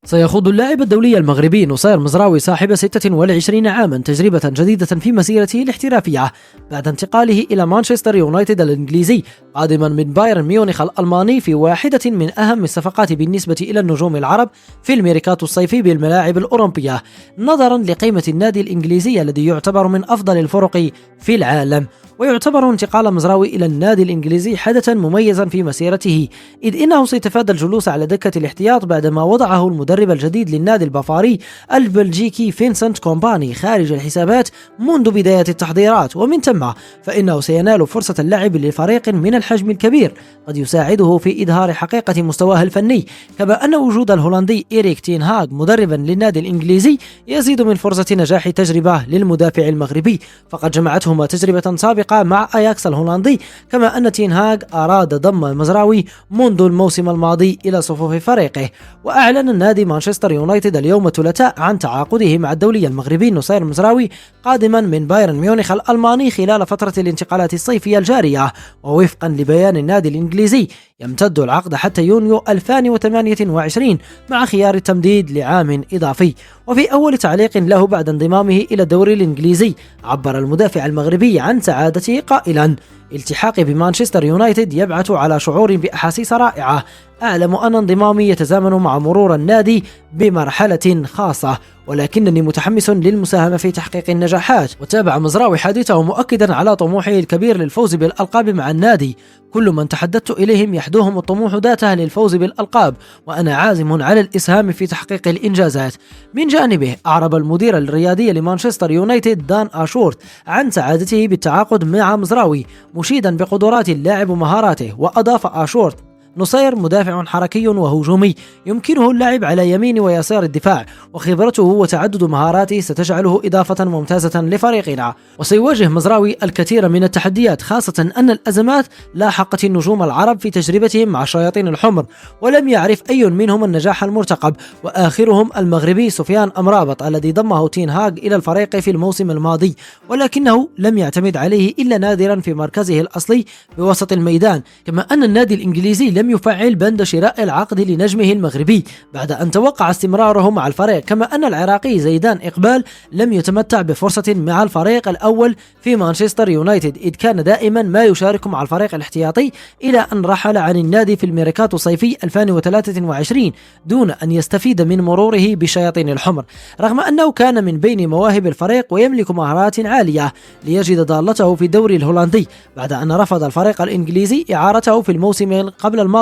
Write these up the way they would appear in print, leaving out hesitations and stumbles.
سيخوض اللاعب الدولي المغربي نصير مزراوي صاحب 26 عاما تجربة جديدة في مسيرته الاحترافية بعد انتقاله إلى مانشستر يونايتد الإنجليزي قادما من بايرن ميونخ الألماني في واحدة من أهم الصفقات بالنسبة إلى النجوم العرب في الميركاتو الصيفي بالملاعب الأوروبية نظرا لقيمة النادي الإنجليزي الذي يعتبر من أفضل الفرق في العالم. ويعتبر انتقال مزراوي إلى النادي الإنجليزي حدثا مميزا في مسيرته، إذ إنه سيتفادى الجلوس على دكة الاحتياط بعدما وضعه المدرب الجديد للنادي البافاري البلجيكي فينسنت كومباني خارج الحسابات منذ بداية التحضيرات، ومن ثم فإنه سينال فرصة اللعب لفريق من الحجم الكبير قد يساعده في إظهار حقيقة مستواه الفني، كما أن وجود الهولندي إيريك تين هاغ مدربا للنادي الإنجليزي يزيد من فرصة نجاح تجربة للمدافع المغربي، فقد جمعتهما تجربة سابقة مع أياكس الهولندي، كما أن تين هاغ أراد ضم مزراوي منذ الموسم الماضي إلى صفوف فريقه. وأعلن النادي مانشستر يونايتد اليوم الثلاثاء عن تعاقده مع الدولي المغربي نصير مزراوي قادما من بايرن ميونخ الألماني خلال فترة الانتقالات الصيفية الجارية، ووفقا لبيان النادي الإنجليزي يمتد العقد حتى يونيو 2028 مع خيار التمديد لعام إضافي. وفي أول تعليق له بعد انضمامه إلى الدوري الإنجليزي عبر المدافع المغربي عن سعادته قائلا: التحاقي بمانشستر يونايتد يبعث على شعور بأحاسيس رائعة، أعلم أن انضمامي يتزامن مع مرور النادي بمرحلة خاصة، ولكنني متحمس للمساهمة في تحقيق النجاحات. وتابع مزراوي حديثه مؤكدا على طموحه الكبير للفوز بالألقاب مع النادي: كل من تحدثت إليهم يحدوهم الطموح ذاته للفوز بالألقاب، وأنا عازم على الإسهام في تحقيق الإنجازات. من جانبه أعرب المدير الرياضي لمانشستر يونايتد دان آشورت عن سعادته بالتعاقد مع مزراوي مشيدا بقدرات اللاعب ومهاراته، وأضاف آشورت: نصير مدافع حركي وهجومي يمكنه اللعب على يمين ويسار الدفاع، وخبرته وتعدد مهاراته ستجعله إضافة ممتازة لفريقنا. وسيواجه مزراوي الكثير من التحديات، خاصة أن الأزمات لاحقت النجوم العرب في تجربتهم مع الشياطين الحمر، ولم يعرف أي منهم النجاح المرتقب، وآخرهم المغربي سفيان أمرابط الذي ضمه تين هاغ إلى الفريق في الموسم الماضي، ولكنه لم يعتمد عليه إلا نادرا في مركزه الأصلي بوسط الميدان. كما أن النادي الإنجليزي لم يفعل بند شراء العقد لنجمه المغربي بعد أن توقع استمراره مع الفريق، كما أن العراقي زيدان إقبال لم يتمتع بفرصة مع الفريق الأول في مانشستر يونايتد، إذ كان دائما ما يشارك مع الفريق الاحتياطي إلى أن رحل عن النادي في الميركاتو الصيفي 2023 دون أن يستفيد من مروره بالشياطين الحمر، رغم أنه كان من بين مواهب الفريق ويملك مهارات عالية، ليجد ضالته في الدوري الهولندي بعد أن رفض الفريق الإنجليزي إعارته في الموسم قبل الماضي،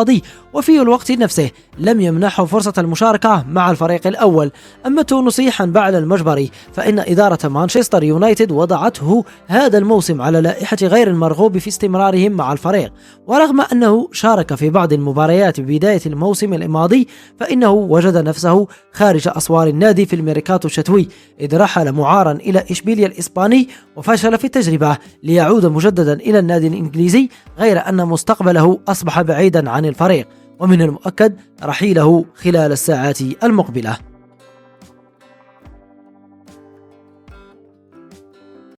وفي الوقت نفسه لم يمنحه فرصة المشاركة مع الفريق الأول. أما التونسي حنبعل المجبري فإن إدارة مانشستر يونايتد وضعته هذا الموسم على لائحة غير المرغوب في استمرارهم مع الفريق، ورغم أنه شارك في بعض المباريات ببداية الموسم الماضي فإنه وجد نفسه خارج أسوار النادي في الميركاتو الشتوي، إذ رحل معارا إلى إشبيليا الإسباني وفشل في التجربة ليعود مجددا إلى النادي الإنجليزي، غير أن مستقبله أصبح بعيدا عن الفريق، ومن المؤكد رحيله خلال الساعات المقبلة.